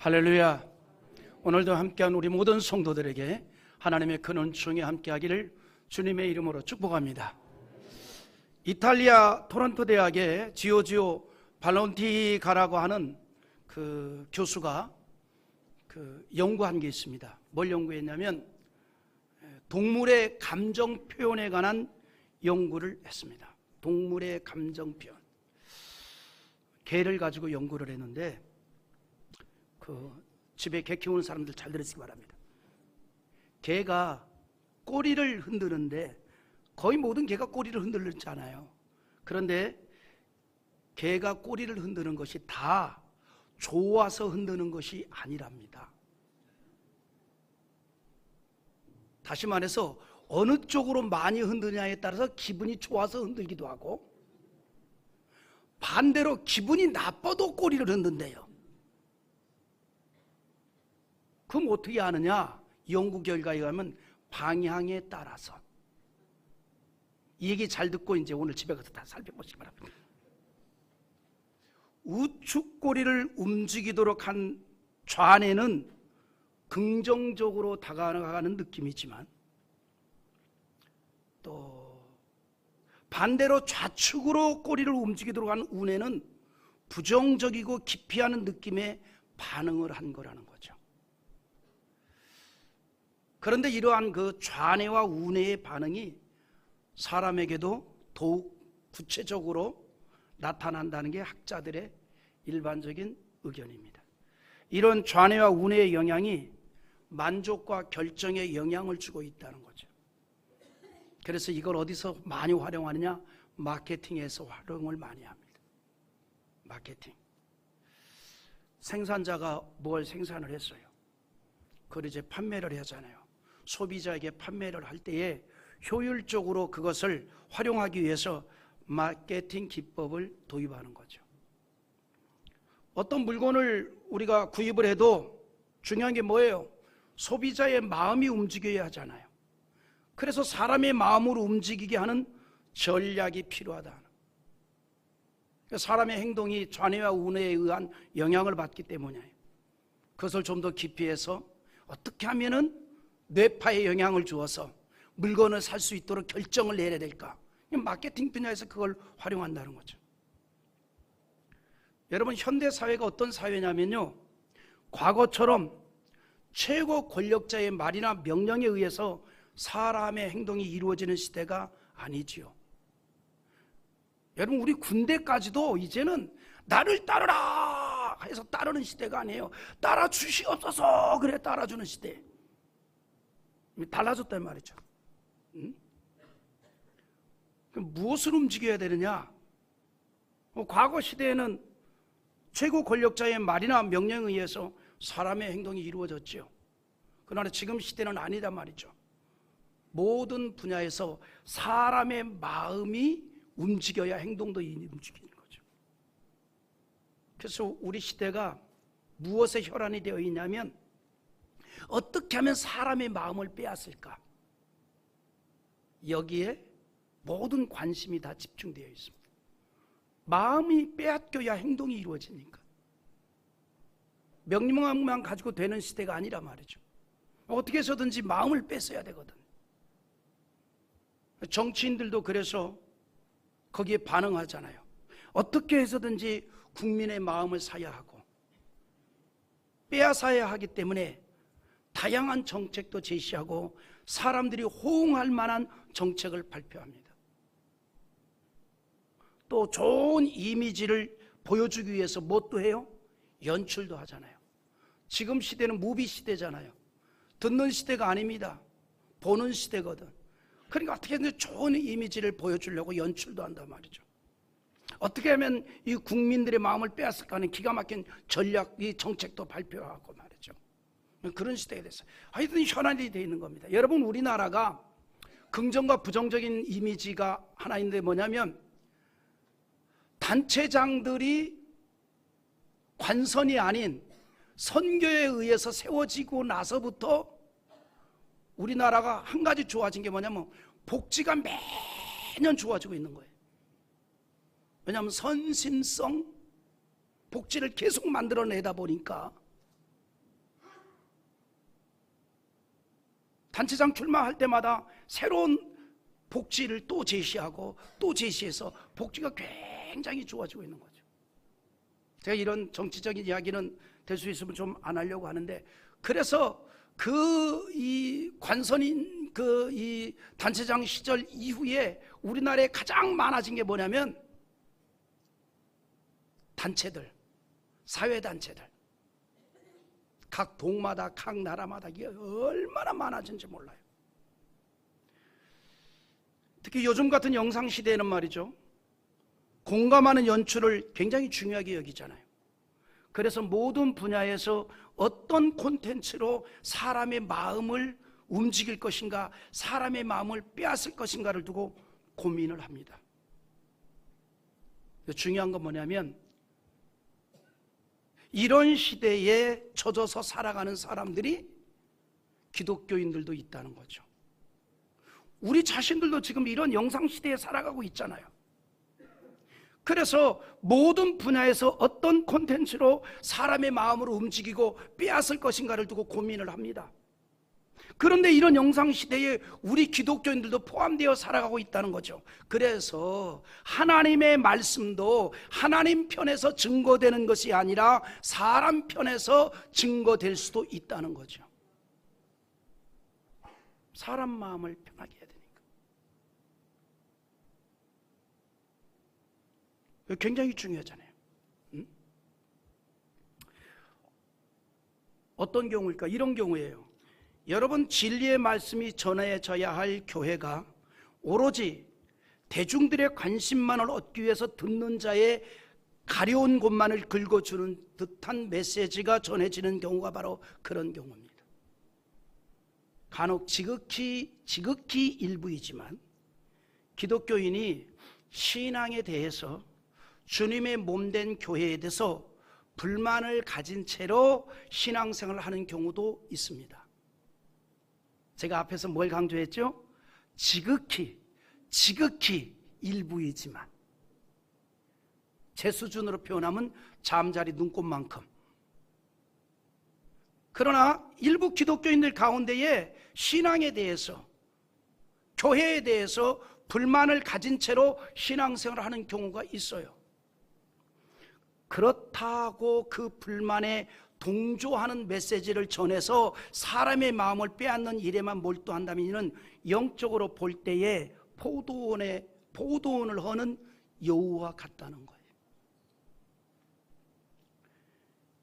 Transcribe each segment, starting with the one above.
할렐루야. 오늘도 함께한 우리 모든 성도들에게 하나님의 큰 은총이 함께하기를 주님의 이름으로 축복합니다. 이탈리아 토론토 대학의 지오지오 발론티가라고 하는 그 교수가 연구한 게 있습니다. 뭘 연구했냐면 동물의 감정 표현에 관한 연구를 했습니다. 동물의 감정 표현. 개를 가지고 연구를 했는데 집에 개 키우는 사람들 잘 들으시기 바랍니다. 개가 꼬리를 흔드는데 거의 모든 개가 꼬리를 흔들잖아요. 그런데 개가 꼬리를 흔드는 것이 다 좋아서 흔드는 것이 아니랍니다. 다시 말해서 어느 쪽으로 많이 흔드냐에 따라서 기분이 좋아서 흔들기도 하고 반대로 기분이 나빠도 꼬리를 흔든대요. 그럼 어떻게 아느냐? 연구 결과에 의하면 방향에 따라서. 이 얘기 잘 듣고 이제 오늘 집에 가서 다 살펴보시기 바랍니다. 우측 꼬리를 움직이도록 한 좌뇌는 긍정적으로 다가가는 느낌이지만 또 반대로 좌측으로 꼬리를 움직이도록 한 우뇌는 부정적이고 기피하는 느낌의 반응을 한 거라는 거죠. 그런데 이러한 그 좌뇌와 우뇌의 반응이 사람에게도 더욱 구체적으로 나타난다는 게 학자들의 일반적인 의견입니다. 이런 좌뇌와 우뇌의 영향이 만족과 결정에 영향을 주고 있다는 거죠. 그래서 이걸 어디서 많이 활용하느냐? 마케팅에서 활용을 많이 합니다. 마케팅. 생산자가 뭘 생산을 했어요. 그걸 이제 판매를 하잖아요. 소비자에게 판매를 할 때에 효율적으로 그것을 활용하기 위해서 마케팅 기법을 도입하는 거죠. 어떤 물건을 우리가 구입을 해도 중요한 게 뭐예요? 소비자의 마음이 움직여야 하잖아요. 그래서 사람의 마음을 움직이게 하는 전략이 필요하다. 사람의 행동이 좌뇌와 우뇌에 의한 영향을 받기 때문이에요. 그것을 좀 더 깊이 해서 어떻게 하면은 뇌파에 영향을 주어서 물건을 살 수 있도록 결정을 내려야 될까? 마케팅 분야에서 그걸 활용한다는 거죠. 여러분, 현대 사회가 어떤 사회냐면요, 과거처럼 최고 권력자의 말이나 명령에 의해서 사람의 행동이 이루어지는 시대가 아니지요. 여러분, 우리 군대까지도 이제는 나를 따르라 해서 따르는 시대가 아니에요. 따라 주시옵소서 그래 따라주는 시대. 달라졌단 말이죠. 그럼 무엇을 움직여야 되느냐? 과거 시대에는 최고 권력자의 말이나 명령에 의해서 사람의 행동이 이루어졌죠. 그러나 지금 시대는 아니다 말이죠. 모든 분야에서 사람의 마음이 움직여야 행동도 움직이는 거죠. 그래서 우리 시대가 무엇에 혈안이 되어 있냐면 어떻게 하면 사람의 마음을 빼앗을까? 여기에 모든 관심이 다 집중되어 있습니다. 마음이 빼앗겨야 행동이 이루어지니까. 명령만 가지고 되는 시대가 아니라 말이죠. 어떻게 해서든지 마음을 뺏어야 되거든. 정치인들도 그래서 거기에 반응하잖아요. 어떻게 해서든지 국민의 마음을 사야 하고 빼앗아야 하기 때문에 다양한 정책도 제시하고 사람들이 호응할 만한 정책을 발표합니다. 또 좋은 이미지를 보여주기 위해서 뭣도 해요? 연출도 하잖아요. 지금 시대는 무비 시대잖아요. 듣는 시대가 아닙니다. 보는 시대거든. 그러니까 어떻게든 좋은 이미지를 보여주려고 연출도 한단 말이죠. 어떻게 하면 이 국민들의 마음을 빼앗을까 하는 기가 막힌 전략, 이 정책도 발표하고 말이죠. 그런 시대가 됐어요. 하여튼 현안이 되어 있는 겁니다. 여러분, 우리나라가 긍정과 부정적인 이미지가 하나 있는데 뭐냐면 단체장들이 관선이 아닌 선교에 의해서 세워지고 나서부터 우리나라가 한 가지 좋아진 게 뭐냐면 복지가 매년 좋아지고 있는 거예요. 왜냐하면 선심성 복지를 계속 만들어내다 보니까 단체장 출마할 때마다 새로운 복지를 또 제시하고 또 제시해서 복지가 굉장히 좋아지고 있는 거죠. 제가 이런 정치적인 이야기는 될 수 있으면 좀 안 하려고 하는데, 그래서 이 관선인 이 단체장 시절 이후에 우리나라에 가장 많아진 게 뭐냐면 단체들, 사회단체들, 각 동마다 각 나라마다 이게 얼마나 많아진지 몰라요. 특히 요즘 같은 영상시대에는 말이죠, 공감하는 연출을 굉장히 중요하게 여기잖아요. 그래서 모든 분야에서 어떤 콘텐츠로 사람의 마음을 움직일 것인가, 사람의 마음을 빼앗을 것인가를 두고 고민을 합니다. 중요한 건 뭐냐면, 이런 시대에 젖어서 살아가는 사람들이 기독교인들도 있다는 거죠. 우리 자신들도 지금 이런 영상시대에 살아가고 있잖아요. 그래서 모든 분야에서 어떤 콘텐츠로 사람의 마음을 움직이고 빼앗을 것인가를 두고 고민을 합니다. 그런데 이런 영상시대에 우리 기독교인들도 포함되어 살아가고 있다는 거죠. 그래서 하나님의 말씀도 하나님 편에서 증거되는 것이 아니라 사람 편에서 증거될 수도 있다는 거죠. 사람 마음을 편하게 해야 되니까. 굉장히 중요하잖아요. 어떤 경우일까? 이런 경우예요. 여러분, 진리의 말씀이 전해져야 할 교회가 오로지 대중들의 관심만을 얻기 위해서 듣는 자의 가려운 곳만을 긁어주는 듯한 메시지가 전해지는 경우가 바로 그런 경우입니다. 간혹 지극히 일부이지만 기독교인이 신앙에 대해서, 주님의 몸된 교회에 대해서 불만을 가진 채로 신앙생활을 하는 경우도 있습니다. 제가 앞에서 뭘 강조했죠? 지극히 일부이지만, 제 수준으로 표현하면 잠자리 눈곱만큼. 그러나 일부 기독교인들 가운데에 신앙에 대해서, 교회에 대해서 불만을 가진 채로 신앙생활을 하는 경우가 있어요. 그렇다고 그 불만에 동조하는 메시지를 전해서 사람의 마음을 빼앗는 일에만 몰두한다면 이는 영적으로 볼 때에 포도원을 허는 여우와 같다는 거예요.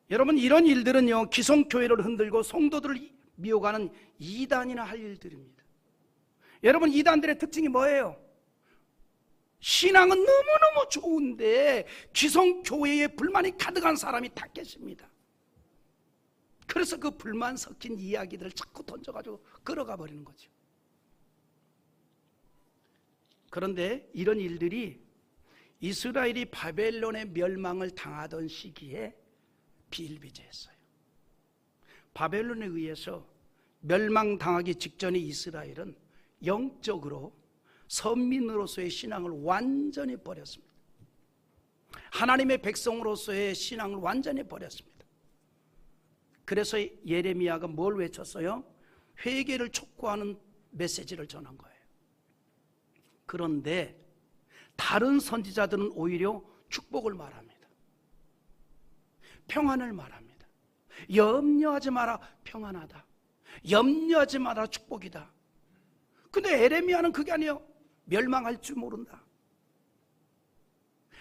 여러분, 이런 일들은요, 기성교회를 흔들고 성도들을 미혹하는 이단이나 할 일들입니다. 여러분, 이단들의 특징이 뭐예요? 신앙은 너무너무 좋은데 기성교회에 불만이 가득한 사람이 다 계십니다. 그래서 그 불만 섞인 이야기들을 자꾸 던져가지고 끌어가 버리는 거죠. 그런데 이런 일들이 이스라엘이 바벨론의 멸망을 당하던 시기에 비일비재했어요. 바벨론에 의해서 멸망당하기 직전의 이스라엘은 영적으로 선민으로서의 신앙을 완전히 버렸습니다. 하나님의 백성으로서의 신앙을 완전히 버렸습니다. 그래서 예레미야가 뭘 외쳤어요? 회개를 촉구하는 메시지를 전한 거예요. 그런데 다른 선지자들은 오히려 축복을 말합니다. 평안을 말합니다. 염려하지 마라, 평안하다. 염려하지 마라, 축복이다. 근데 에레미야는 그게 아니에요. 멸망할 줄 모른다.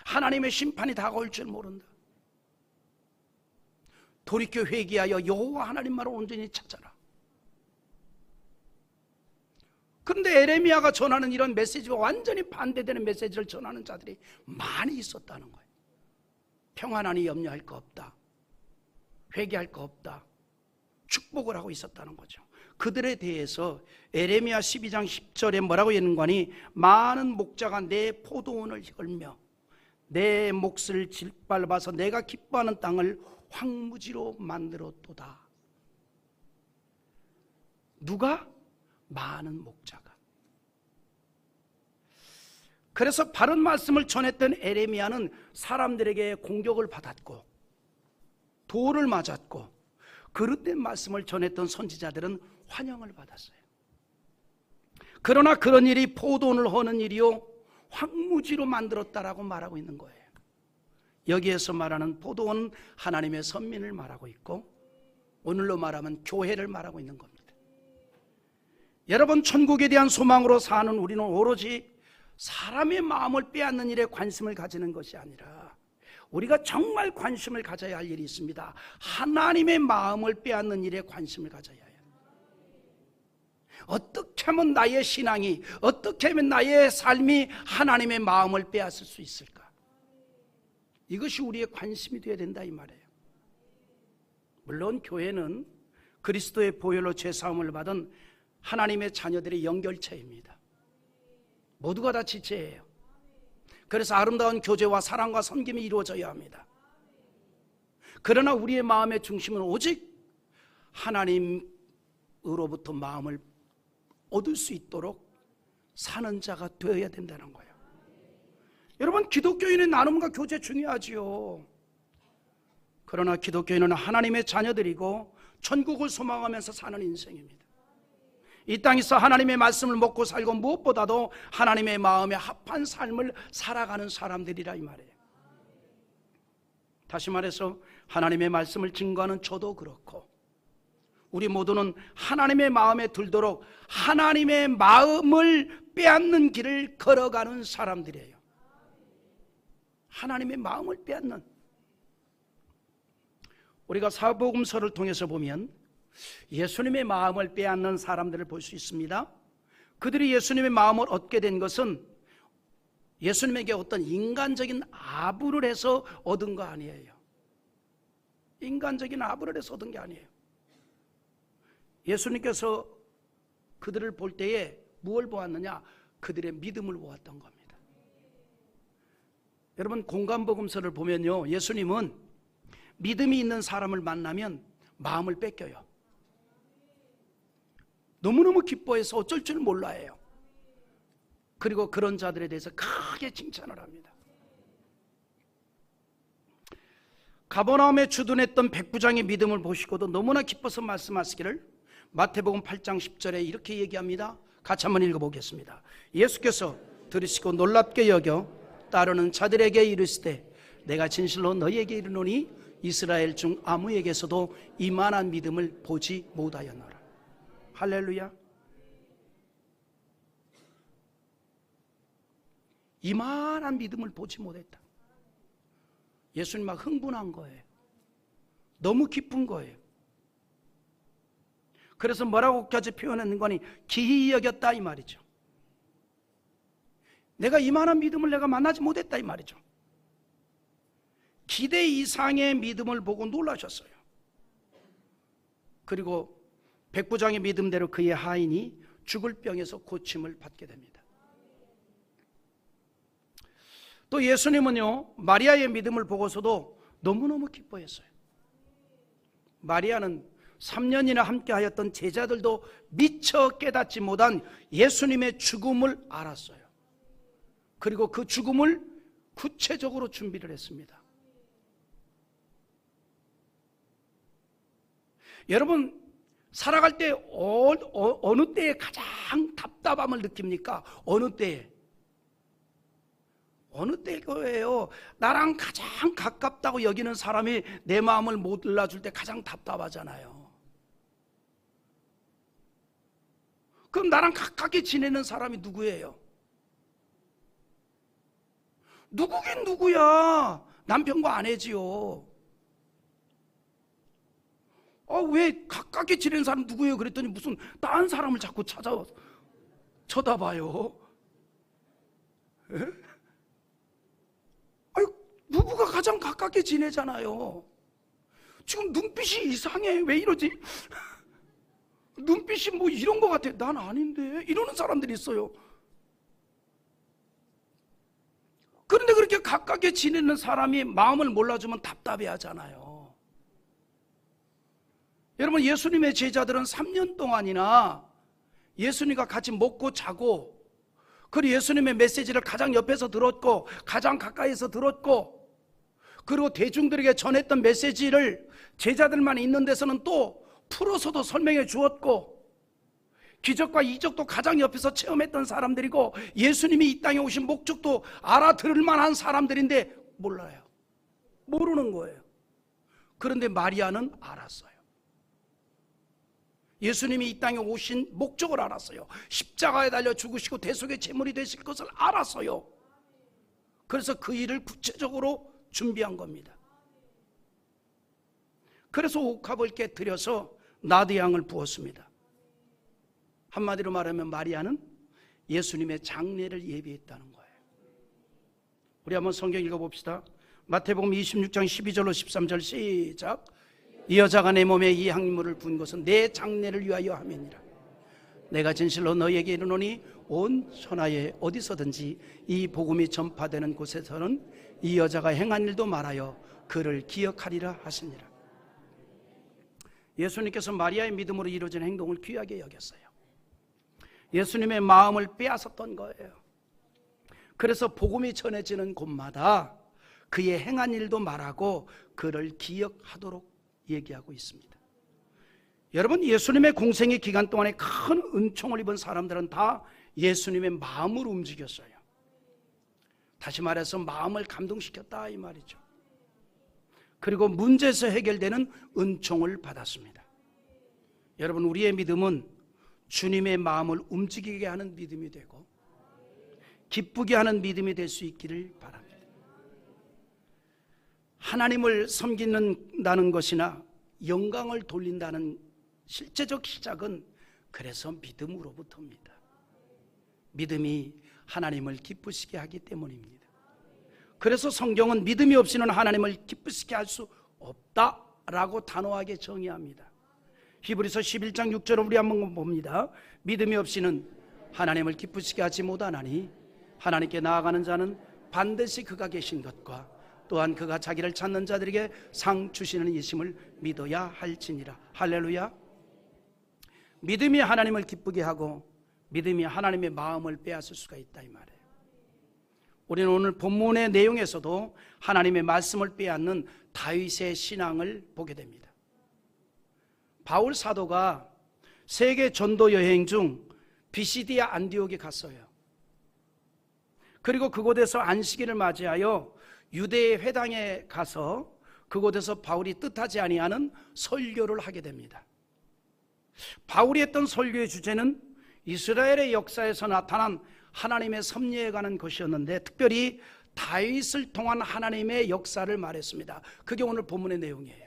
하나님의 심판이 다가올 줄 모른다. 돌이켜 회개하여 여호와 하나님만을 온전히 찾아라. 그런데 에레미야가 전하는 이런 메시지와 완전히 반대되는 메시지를 전하는 자들이 많이 있었다는 거예요. 평안하니 염려할 거 없다. 회개할 거 없다. 축복을 하고 있었다는 거죠. 그들에 대해서 에레미야 12장 10절에 뭐라고 했는가니, 많은 목자가 내 포도원을 헐며 내 몫을 짓밟아서 내가 기뻐하는 땅을 황무지로 만들었도다. 누가? 많은 목자가. 그래서 바른 말씀을 전했던 에레미야는 사람들에게 공격을 받았고 돌을 맞았고, 그릇된 말씀을 전했던 선지자들은 환영을 받았어요. 그러나 그런 일이 포도원을 허는 일이요 황무지로 만들었다라고 말하고 있는 거예요. 여기에서 말하는 포도원은 하나님의 선민을 말하고 있고, 오늘로 말하면 교회를 말하고 있는 겁니다. 여러분, 천국에 대한 소망으로 사는 우리는 오로지 사람의 마음을 빼앗는 일에 관심을 가지는 것이 아니라, 우리가 정말 관심을 가져야 할 일이 있습니다. 하나님의 마음을 빼앗는 일에 관심을 가져야 해요. 어떻게 하면 나의 신앙이, 어떻게 하면 나의 삶이 하나님의 마음을 빼앗을 수 있을까? 이것이 우리의 관심이 되어야 된다 이 말이에요. 물론 교회는 그리스도의 보혈로 죄사함을 받은 하나님의 자녀들의 연결체입니다. 모두가 다 지체예요. 그래서 아름다운 교제와 사랑과 섬김이 이루어져야 합니다. 그러나 우리의 마음의 중심은 오직 하나님으로부터 마음을 얻을 수 있도록 사는 자가 되어야 된다는 거예요. 여러분, 기독교인의 나눔과 교제 중요하지요. 그러나 기독교인은 하나님의 자녀들이고 천국을 소망하면서 사는 인생입니다. 이 땅에서 하나님의 말씀을 먹고 살고 무엇보다도 하나님의 마음에 합한 삶을 살아가는 사람들이라 이 말이에요. 다시 말해서 하나님의 말씀을 증거하는 저도 그렇고, 우리 모두는 하나님의 마음에 들도록 하나님의 마음을 빼앗는 길을 걸어가는 사람들이에요. 하나님의 마음을 빼앗는, 우리가 사복음서를 통해서 보면 예수님의 마음을 빼앗는 사람들을 볼 수 있습니다. 그들이 예수님의 마음을 얻게 된 것은 예수님에게 어떤 인간적인 아부를 해서 얻은 거 아니에요. 인간적인 아부를 해서 얻은 게 아니에요. 예수님께서 그들을 볼 때에 무엇을 보았느냐? 그들의 믿음을 보았던 겁니다. 여러분, 공간복음서를 보면요, 예수님은 믿음이 있는 사람을 만나면 마음을 뺏겨요. 너무너무 기뻐해서 어쩔 줄 몰라해요. 그리고 그런 자들에 대해서 크게 칭찬을 합니다. 가버나움에 주둔했던 백부장의 믿음을 보시고도 너무나 기뻐서 말씀하시기를 마태복음 8장 10절에 이렇게 얘기합니다. 같이 한번 읽어보겠습니다. 예수께서 들으시고 놀랍게 여겨 따르는 자들에게 이르시되 내가 진실로 너희에게 이르노니 이스라엘 중 아무에게서도 이만한 믿음을 보지 못하였노라. 할렐루야. 이만한 믿음을 보지 못했다. 예수님 막 흥분한 거예요. 너무 기쁜 거예요. 그래서 뭐라고까지 표현하는 거니? 기이 여겼다 이 말이죠. 내가 이만한 믿음을 내가 만나지 못했다 이 말이죠. 기대 이상의 믿음을 보고 놀라셨어요. 그리고 백부장의 믿음대로 그의 하인이 죽을 병에서 고침을 받게 됩니다. 또 예수님은요, 마리아의 믿음을 보고서도 너무너무 기뻐했어요. 마리아는 3년이나 함께 하였던 제자들도 미처 깨닫지 못한 예수님의 죽음을 알았어요. 그리고 그 죽음을 구체적으로 준비를 했습니다. 여러분, 살아갈 때 어느 때에 가장 답답함을 느낍니까? 어느 때에? 어느 때예요? 나랑 가장 가깝다고 여기는 사람이 내 마음을 못 일러줄 때 가장 답답하잖아요. 그럼 나랑 가깝게 지내는 사람이 누구예요? 누구긴 누구야? 남편과 아내지요. 왜 가깝게 지내는 사람 누구예요? 그랬더니 무슨 다른 사람을 자꾸 찾아와서 쳐다봐요. 에? 아유, 부부가 가장 가깝게 지내잖아요. 지금 눈빛이 이상해. 왜 이러지? 눈빛이 뭐 이런 거 같아. 난 아닌데. 이러는 사람들이 있어요. 그런데 그렇게 가깝게 지내는 사람이 마음을 몰라주면 답답해 하잖아요. 여러분, 예수님의 제자들은 3년 동안이나 예수님과 같이 먹고 자고, 그리고 예수님의 메시지를 가장 옆에서 들었고 가장 가까이서 들었고, 그리고 대중들에게 전했던 메시지를 제자들만 있는 데서는 또 풀어서도 설명해 주었고, 기적과 이적도 가장 옆에서 체험했던 사람들이고 예수님이 이 땅에 오신 목적도 알아들을 만한 사람들인데 몰라요. 모르는 거예요. 그런데 마리아는 알았어요. 예수님이 이 땅에 오신 목적을 알았어요. 십자가에 달려 죽으시고 대속의 제물이 되실 것을 알았어요. 그래서 그 일을 구체적으로 준비한 겁니다. 그래서 옥합을 깨뜨려서 나드향을 부었습니다. 한마디로 말하면 마리아는 예수님의 장례를 예비했다는 거예요. 우리 한번 성경 읽어봅시다. 마태복음 26장 12절로 13절 시작. 이 여자가 내 몸에 이 향유물을 부은 것은 내 장례를 위하여 함이니라. 내가 진실로 너희에게 이르노니 온 천하에 어디서든지 이 복음이 전파되는 곳에서는 이 여자가 행한 일도 말하여 그를 기억하리라 하시니라. 예수님께서 마리아의 믿음으로 이루어진 행동을 귀하게 여겼어요. 예수님의 마음을 빼앗았던 거예요. 그래서 복음이 전해지는 곳마다 그의 행한 일도 말하고 그를 기억하도록 얘기하고 있습니다. 여러분, 예수님의 공생의 기간 동안에 큰 은총을 입은 사람들은 다 예수님의 마음을 움직였어요. 다시 말해서 마음을 감동시켰다 이 말이죠. 그리고 문제에서 해결되는 은총을 받았습니다. 여러분, 우리의 믿음은 주님의 마음을 움직이게 하는 믿음이 되고 기쁘게 하는 믿음이 될 수 있기를 바랍니다. 하나님을 섬긴다는 것이나 영광을 돌린다는 실제적 시작은 그래서 믿음으로부터입니다. 믿음이 하나님을 기쁘시게 하기 때문입니다. 그래서 성경은 믿음이 없이는 하나님을 기쁘시게 할 수 없다라고 단호하게 정의합니다. 히브리서 11장 6절을 우리 한번 봅니다. 믿음이 없이는 하나님을 기쁘시게 하지 못하나니 하나님께 나아가는 자는 반드시 그가 계신 것과 또한 그가 자기를 찾는 자들에게 상 주시는 이심을 믿어야 할지니라. 할렐루야. 믿음이 하나님을 기쁘게 하고 믿음이 하나님의 마음을 빼앗을 수가 있다 이 말이에요. 우리는 오늘 본문의 내용에서도 하나님의 말씀을 빼앗는 다윗의 신앙을 보게 됩니다. 바울 사도가 세계 전도 여행 중 비시디아 안디옥에 갔어요. 그리고 그곳에서 안식일을 맞이하여 유대의 회당에 가서 그곳에서 바울이 뜻하지 아니하는 설교를 하게 됩니다. 바울이 했던 설교의 주제는 이스라엘의 역사에서 나타난 하나님의 섭리에 관한 것이었는데 특별히 다윗을 통한 하나님의 역사를 말했습니다. 그게 오늘 본문의 내용이에요.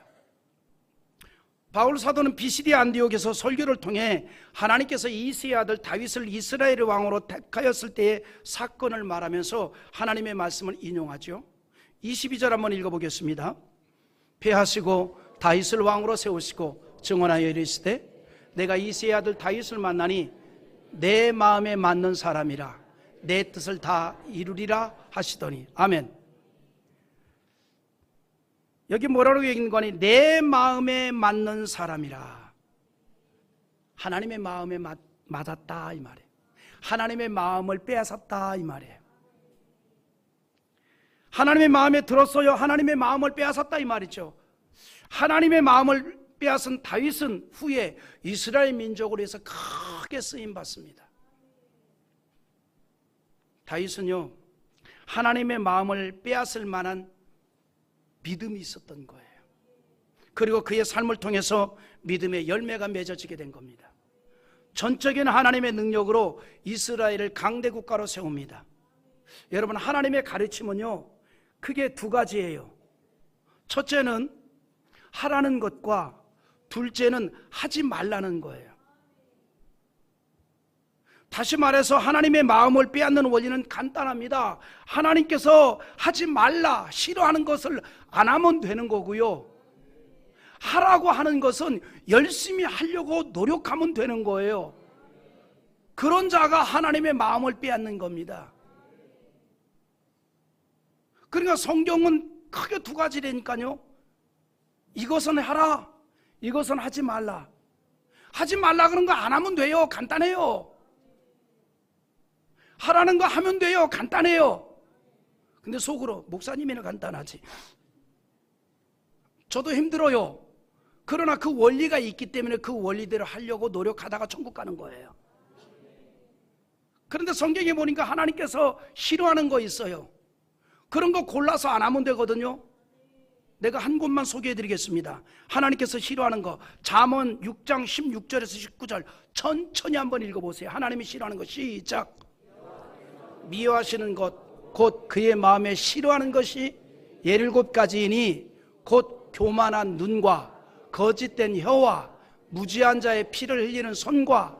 바울 사도는 비시디아 안디옥에서 설교를 통해 하나님께서 이새의 아들 다윗을 이스라엘의 왕으로 택하였을 때의 사건을 말하면서 하나님의 말씀을 인용하죠. 22절 한번 읽어보겠습니다. 패하시고 다윗을 왕으로 세우시고 증언하여 이르시되 내가 이새의 아들 다윗을 만나니 내 마음에 맞는 사람이라 내 뜻을 다 이루리라 하시더니. 아멘. 여기 뭐라고 얘기하는 거니? 내 마음에 맞는 사람이라. 하나님의 마음에 맞았다 이 말이에요. 하나님의 마음을 빼앗았다 이 말이에요. 하나님의 마음에 들었어요. 하나님의 마음을 빼앗았다 이 말이죠. 하나님의 마음을 빼앗은 다윗은 후에 이스라엘 민족으로 해서 크게 쓰임 받습니다. 다윗은요, 하나님의 마음을 빼앗을 만한 믿음이 있었던 거예요. 그리고 그의 삶을 통해서 믿음의 열매가 맺어지게 된 겁니다. 전적인 하나님의 능력으로 이스라엘을 강대 국가로 세웁니다. 여러분, 하나님의 가르침은요 크게 두 가지예요. 첫째는 하라는 것과 둘째는 하지 말라는 거예요. 다시 말해서 하나님의 마음을 빼앗는 원리는 간단합니다. 하나님께서 하지 말라, 싫어하는 것을 안 하면 되는 거고요, 하라고 하는 것은 열심히 하려고 노력하면 되는 거예요. 그런 자가 하나님의 마음을 빼앗는 겁니다. 그러니까 성경은 크게 두 가지라니까요. 이것은 하라, 이것은 하지 말라. 하지 말라 그런 거 안 하면 돼요. 간단해요. 하라는 거 하면 돼요. 간단해요. 근데 속으로 목사님이나 간단하지, 저도 힘들어요. 그러나 그 원리가 있기 때문에 그 원리대로 하려고 노력하다가 천국 가는 거예요. 그런데 성경에 보니까 하나님께서 싫어하는 거 있어요. 그런 거 골라서 안 하면 되거든요. 내가 한 곳만 소개해 드리겠습니다. 하나님께서 싫어하는 거, 잠언 6장 16절에서 19절 천천히 한번 읽어보세요. 하나님이 싫어하는 거 시작. 미워하시는 것, 곧 그의 마음에 싫어하는 것이 17가지이니 곧 교만한 눈과 거짓된 혀와 무지한 자의 피를 흘리는 손과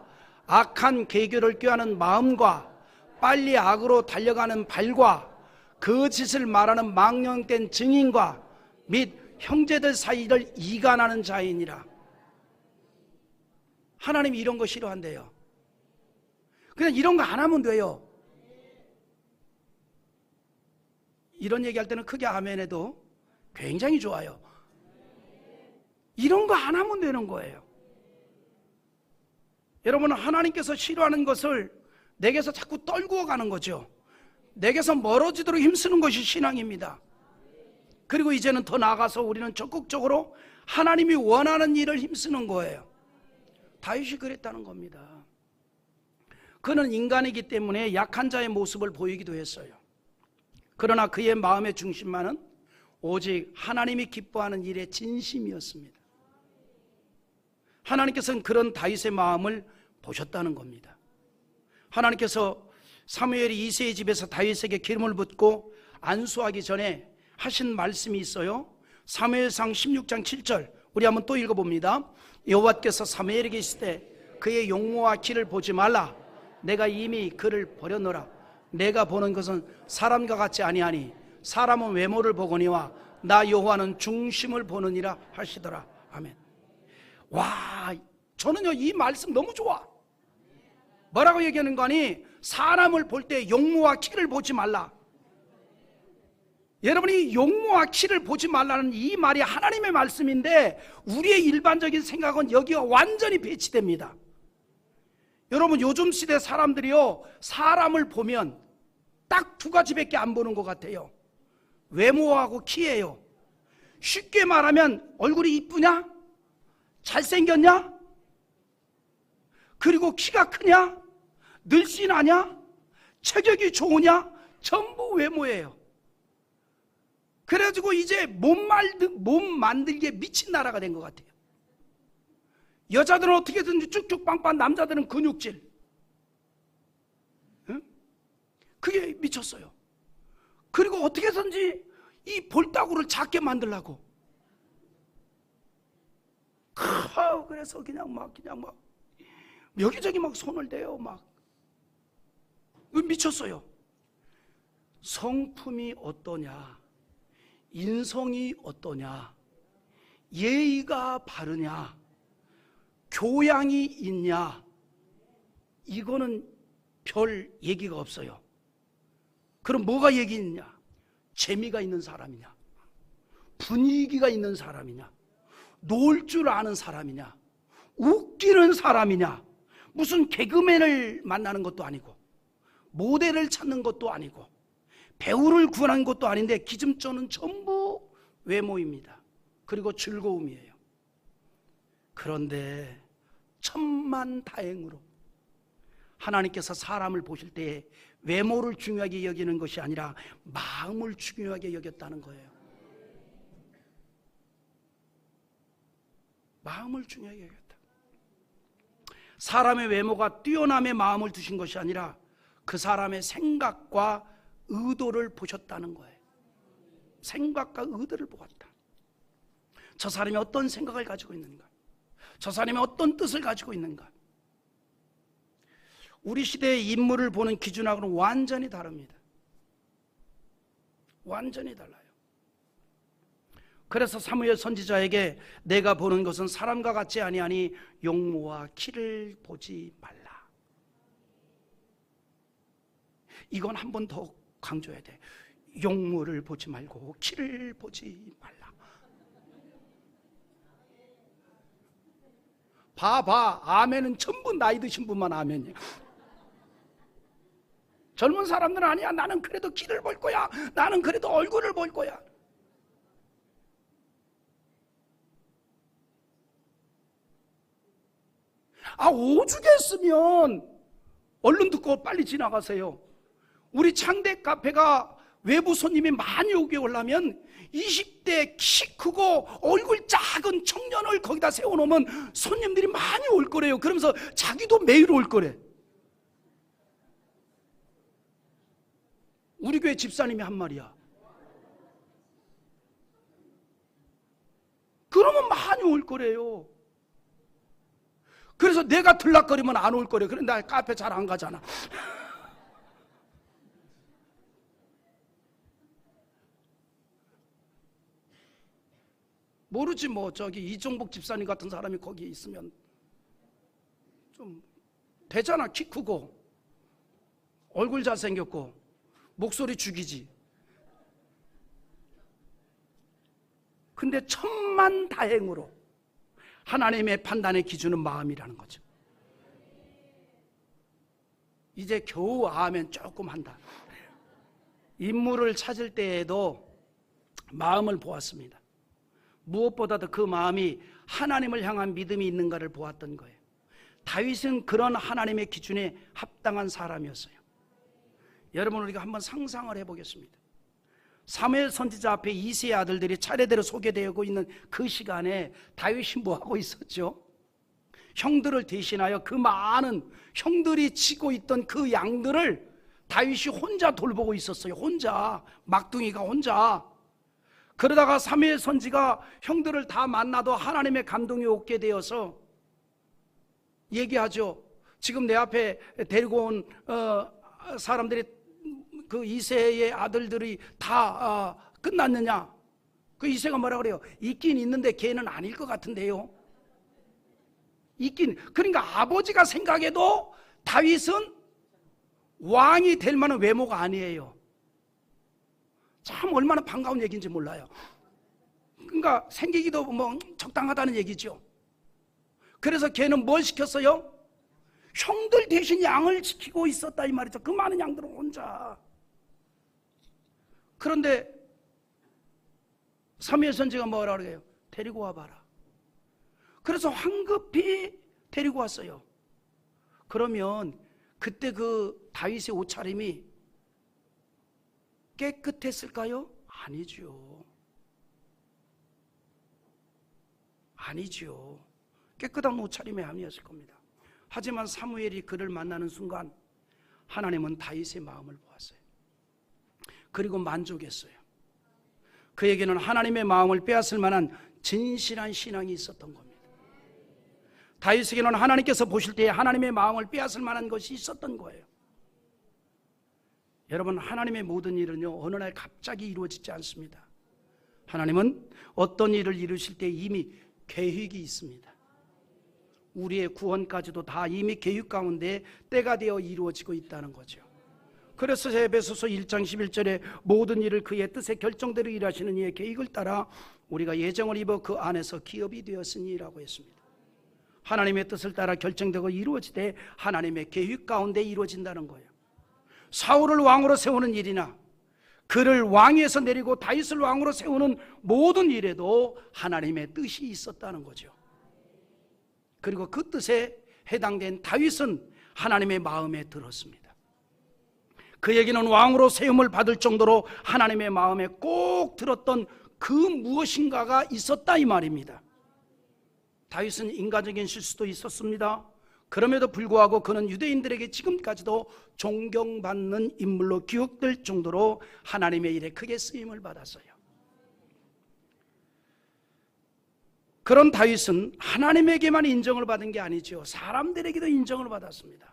악한 계교를 꾀하는 마음과 빨리 악으로 달려가는 발과 거짓을 말하는 망령된 증인과 및 형제들 사이를 이간하는 자이니라. 하나님이 이런 거 싫어한대요. 그냥 이런 거 안 하면 돼요. 이런 얘기할 때는 크게 아멘 해도 굉장히 좋아요. 이런 거 안 하면 되는 거예요. 여러분, 하나님께서 싫어하는 것을 내게서 자꾸 떨구어 가는 거죠. 내게서 멀어지도록 힘쓰는 것이 신앙입니다. 그리고 이제는 더 나아가서 우리는 적극적으로 하나님이 원하는 일을 힘쓰는 거예요. 다윗이 그랬다는 겁니다. 그는 인간이기 때문에 약한 자의 모습을 보이기도 했어요. 그러나 그의 마음의 중심만은 오직 하나님이 기뻐하는 일에 진심이었습니다. 하나님께서는 그런 다윗의 마음을 보셨다는 겁니다. 하나님께서 사무엘이 이새의 집에서 다윗에게 기름을 붓고 안수하기 전에 하신 말씀이 있어요. 사무엘상 16장 7절 우리 한번 또 읽어봅니다. 여호와께서 사무엘에게 이르시되 그의 용모와 키를 보지 말라. 내가 이미 그를 버렸노라. 내가 보는 것은 사람과 같지 아니하니 사람은 외모를 보거니와 나 여호와는 중심을 보느니라 하시더라. 아멘. 와, 저는요 이 말씀 너무 좋아. 뭐라고 얘기하는 거니? 사람을 볼 때 용모와 키를 보지 말라. 여러분이 용모와 키를 보지 말라는 이 말이 하나님의 말씀인데 우리의 일반적인 생각은 여기가 완전히 배치됩니다. 여러분, 요즘 시대 사람들이요 사람을 보면 딱 두 가지밖에 안 보는 것 같아요. 외모하고 키예요. 쉽게 말하면 얼굴이 이쁘냐? 잘생겼냐? 그리고 키가 크냐? 늘씬하냐? 체격이 좋으냐? 전부 외모예요. 그래가지고 이제 몸 만들기에 미친 나라가 된 것 같아요. 여자들은 어떻게든지 쭉쭉 빵빵, 남자들은 근육질. 응? 그게 미쳤어요. 그리고 어떻게든지 이 볼따구를 작게 만들려고. 그래서 그냥 막 여기저기 막 손을 대요. 막 미쳤어요. 성품이 어떠냐, 인성이 어떠냐, 예의가 바르냐, 교양이 있냐, 이거는 별 얘기가 없어요. 그럼 뭐가 얘기 있냐? 재미가 있는 사람이냐, 분위기가 있는 사람이냐, 놀 줄 아는 사람이냐, 웃기는 사람이냐, 무슨 개그맨을 만나는 것도 아니고 모델을 찾는 것도 아니고 배우를 구하는 것도 아닌데 기점점은 전부 외모입니다. 그리고 즐거움이에요. 그런데 천만다행으로 하나님께서 사람을 보실 때 외모를 중요하게 여기는 것이 아니라 마음을 중요하게 여겼다는 거예요. 마음을 중요하게 여겼다. 사람의 외모가 뛰어남의 마음을 두신 것이 아니라 그 사람의 생각과 의도를 보셨다는 거예요. 생각과 의도를 보았다. 저 사람이 어떤 생각을 가지고 있는가, 저 사람이 어떤 뜻을 가지고 있는가. 우리 시대의 인물을 보는 기준하고는 완전히 다릅니다. 완전히 달라요. 그래서 사무엘 선지자에게 내가 보는 것은 사람과 같지 아니하니 용모와 키를 보지 말라. 이건 한 번 더 강조해야 돼. 용모를 보지 말고 키를 보지 말라. 봐봐, 아멘은 전부 나이 드신 분만 아멘이야. 젊은 사람들은 아니야, 나는 그래도 키를 볼 거야, 나는 그래도 얼굴을 볼 거야. 오죽했으면 얼른 듣고 빨리 지나가세요. 우리 창대 카페가 외부 손님이 많이 오게 오려면 20대 키 크고 얼굴 작은 청년을 거기다 세워놓으면 손님들이 많이 올 거래요. 그러면서 자기도 매일 올 거래. 우리 교회 집사님이 한 말이야. 그러면 많이 올 거래요. 그래서 내가 들락거리면 안 올 거래. 그런데 나 카페 잘 안 가잖아. 모르지 뭐. 저기 이종복 집사님 같은 사람이 거기에 있으면 좀 되잖아. 키 크고 얼굴 잘생겼고 목소리 죽이지. 근데 천만다행으로 하나님의 판단의 기준은 마음이라는 거죠. 이제 겨우 아멘 조금 한다. 인물을 찾을 때에도 마음을 보았습니다. 무엇보다도 그 마음이 하나님을 향한 믿음이 있는가를 보았던 거예요. 다윗은 그런 하나님의 기준에 합당한 사람이었어요. 여러분, 우리가 한번 상상을 해보겠습니다. 사무엘 선지자 앞에 이새의 아들들이 차례대로 소개되고 있는 그 시간에 다윗이 뭐하고 있었죠? 형들을 대신하여 그 많은 형들이 치고 있던 그 양들을 다윗이 혼자 돌보고 있었어요. 혼자, 막둥이가 혼자. 그러다가 사무엘 선지가 형들을 다 만나도 하나님의 감동이 없게 되어서 얘기하죠. 지금 내 앞에 데리고 온 사람들이 그 이새의 아들들이 다 끝났느냐? 그 이새가 뭐라 그래요? 있긴 있는데 걔는 아닐 것 같은데요. 있긴. 그러니까 아버지가 생각해도 다윗은 왕이 될 만한 외모가 아니에요. 참 얼마나 반가운 얘기인지 몰라요. 그러니까 생기기도 뭐 적당하다는 얘기죠. 그래서 걔는 뭘 시켰어요? 형들 대신 양을 지키고 있었다 이 말이죠. 그 많은 양들은 혼자. 그런데 사무엘 선지가 뭐라 그래요? 데리고 와봐라. 그래서 황급히 데리고 왔어요. 그러면 그때 그 다윗의 옷차림이 깨끗했을까요? 아니죠. 아니죠. 깨끗한 옷차림이 아니었을 겁니다. 하지만 사무엘이 그를 만나는 순간 하나님은 다윗의 마음을 보았어요. 그리고 만족했어요. 그에게는 하나님의 마음을 빼앗을 만한 진실한 신앙이 있었던 겁니다. 다윗에게는 하나님께서 보실 때에 하나님의 마음을 빼앗을 만한 것이 있었던 거예요. 여러분, 하나님의 모든 일은요, 어느 날 갑자기 이루어지지 않습니다. 하나님은 어떤 일을 이루실 때 이미 계획이 있습니다. 우리의 구원까지도 다 이미 계획 가운데 때가 되어 이루어지고 있다는 거죠. 그래서 에베소서 1장 11절에 모든 일을 그의 뜻의 결정대로 일하시는 이의 계획을 따라 우리가 예정을 입어 그 안에서 기업이 되었으니 라고 했습니다. 하나님의 뜻을 따라 결정되고 이루어지되 하나님의 계획 가운데 이루어진다는 거예요. 사울을 왕으로 세우는 일이나 그를 왕위에서 내리고 다윗을 왕으로 세우는 모든 일에도 하나님의 뜻이 있었다는 거죠. 그리고 그 뜻에 해당된 다윗은 하나님의 마음에 들었습니다. 그에게는 왕으로 세움을 받을 정도로 하나님의 마음에 꼭 들었던 그 무엇인가가 있었다 이 말입니다. 다윗은 인간적인 실수도 있었습니다. 그럼에도 불구하고 그는 유대인들에게 지금까지도 존경받는 인물로 기억될 정도로 하나님의 일에 크게 쓰임을 받았어요. 그런 다윗은 하나님에게만 인정을 받은 게 아니죠. 사람들에게도 인정을 받았습니다.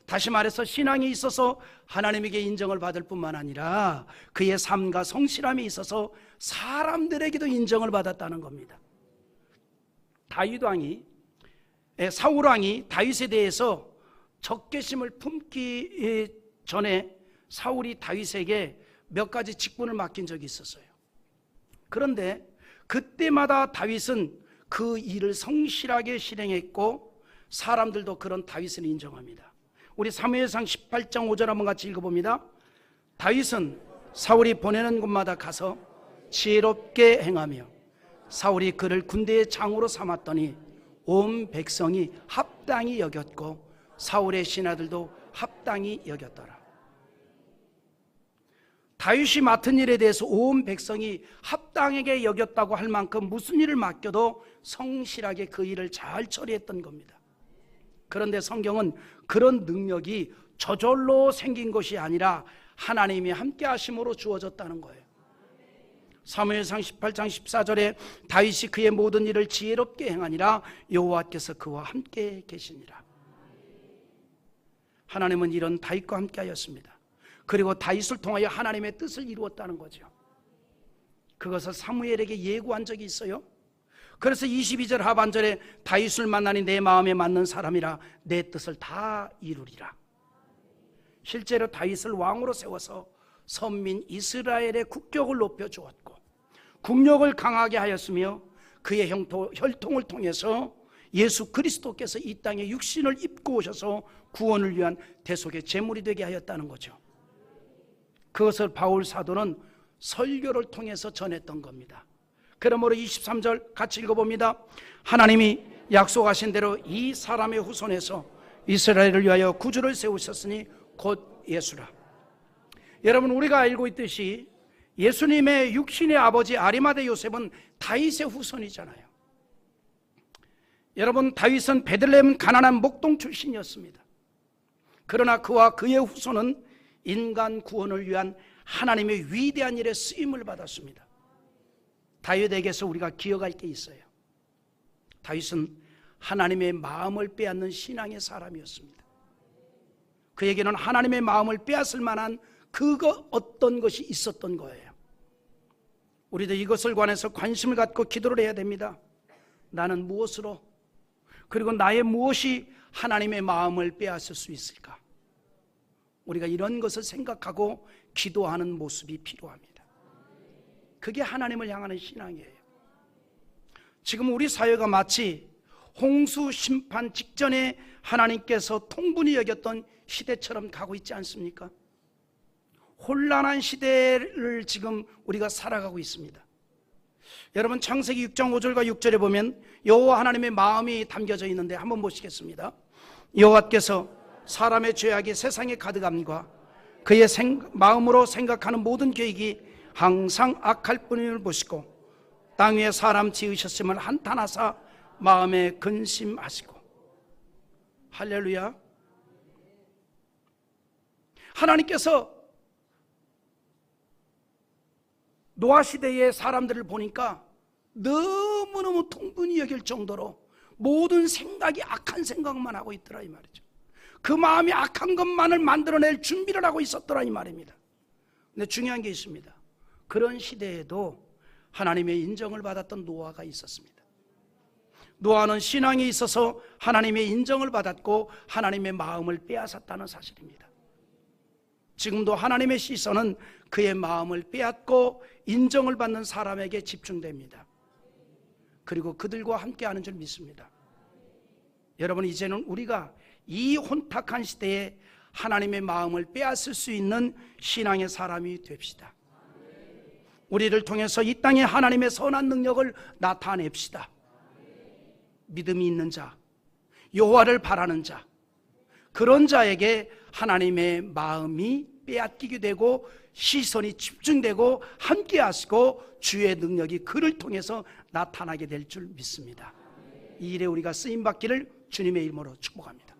다시 말해서 신앙이 있어서 하나님에게 인정을 받을 뿐만 아니라 그의 삶과 성실함이 있어서 사람들에게도 인정을 받았다는 겁니다. 사울 왕이 다윗에 대해서 적개심을 품기 전에 사울이 다윗에게 몇 가지 직분을 맡긴 적이 있었어요. 그런데 그때마다 다윗은 그 일을 성실하게 실행했고 사람들도 그런 다윗을 인정합니다. 우리 사무엘상 18장 5절 한번 같이 읽어봅니다. 다윗은 사울이 보내는 곳마다 가서 지혜롭게 행하며 사울이 그를 군대의 장으로 삼았더니 온 백성이 합당히 여겼고 사울의 신하들도 합당히 여겼더라. 다윗이 맡은 일에 대해서 온 백성이 합당하게 여겼다고 할 만큼 무슨 일을 맡겨도 성실하게 그 일을 잘 처리했던 겁니다. 그런데 성경은 그런 능력이 저절로 생긴 것이 아니라 하나님이 함께 하심으로 주어졌다는 거예요. 사무엘상 18장 14절에 다윗이 그의 모든 일을 지혜롭게 행하니라 여호와께서 그와 함께 계시니라. 하나님은 이런 다윗과 함께 하였습니다. 그리고 다윗을 통하여 하나님의 뜻을 이루었다는 거죠. 그것을 사무엘에게 예고한 적이 있어요. 그래서 22절 하반절에 다윗을 만나니 내 마음에 맞는 사람이라 내 뜻을 다 이루리라. 실제로 다윗을 왕으로 세워서 선민 이스라엘의 국격을 높여주었고 국력을 강하게 하였으며 그의 혈통을 통해서 예수 그리스도께서 이 땅에 육신을 입고 오셔서 구원을 위한 대속의 제물이 되게 하였다는 거죠. 그것을 바울 사도는 설교를 통해서 전했던 겁니다. 그러므로 23절 같이 읽어봅니다. 하나님이 약속하신 대로 이 사람의 후손에서 이스라엘을 위하여 구주를 세우셨으니 곧 예수라. 여러분, 우리가 알고 있듯이 예수님의 육신의 아버지 아리마대 요셉은 다윗의 후손이잖아요. 여러분, 다윗은 베들레헴 가나안 목동 출신이었습니다. 그러나 그와 그의 후손은 인간 구원을 위한 하나님의 위대한 일에 쓰임을 받았습니다. 다윗에게서 우리가 기억할 게 있어요. 다윗은 하나님의 마음을 빼앗는 신앙의 사람이었습니다. 그에게는 하나님의 마음을 빼앗을 만한 어떤 것이 있었던 거예요. 우리도 이것을 관해서 관심을 갖고 기도를 해야 됩니다. 나는 무엇으로, 그리고 나의 무엇이 하나님의 마음을 빼앗을 수 있을까? 우리가 이런 것을 생각하고 기도하는 모습이 필요합니다. 그게 하나님을 향하는 신앙이에요. 지금 우리 사회가 마치 홍수 심판 직전에 하나님께서 통분히 여겼던 시대처럼 가고 있지 않습니까? 혼란한 시대를 지금 우리가 살아가고 있습니다. 여러분, 창세기 6장 5절과 6절에 보면 여호와 하나님의 마음이 담겨져 있는데 한번 보시겠습니다. 여호와께서 사람의 죄악이 세상에 가득함과 그의 마음으로 생각하는 모든 계획이 항상 악할 뿐임을 보시고 땅 위에 사람 지으셨음을 한탄하사 마음에 근심하시고. 할렐루야. 하나님께서 노아 시대의 사람들을 보니까 너무너무 통분히 여길 정도로 모든 생각이 악한 생각만 하고 있더라 이 말이죠. 그 마음이 악한 것만을 만들어낼 준비를 하고 있었더라 이 말입니다. 근데 중요한 게 있습니다. 그런 시대에도 하나님의 인정을 받았던 노아가 있었습니다. 노아는 신앙에 있어서 하나님의 인정을 받았고 하나님의 마음을 빼앗았다는 사실입니다. 지금도 하나님의 시선은 그의 마음을 빼앗고 인정을 받는 사람에게 집중됩니다. 그리고 그들과 함께하는 줄 믿습니다. 여러분, 이제는 우리가 이 혼탁한 시대에 하나님의 마음을 빼앗을 수 있는 신앙의 사람이 됩시다. 우리를 통해서 이 땅에 하나님의 선한 능력을 나타냅시다. 믿음이 있는 자, 여호와를 바라는 자, 그런 자에게 하나님의 마음이 빼앗기게 되고 시선이 집중되고 함께 하시고 주의 능력이 그를 통해서 나타나게 될 줄 믿습니다. 이 일에 우리가 쓰임받기를 주님의 이름으로 축복합니다.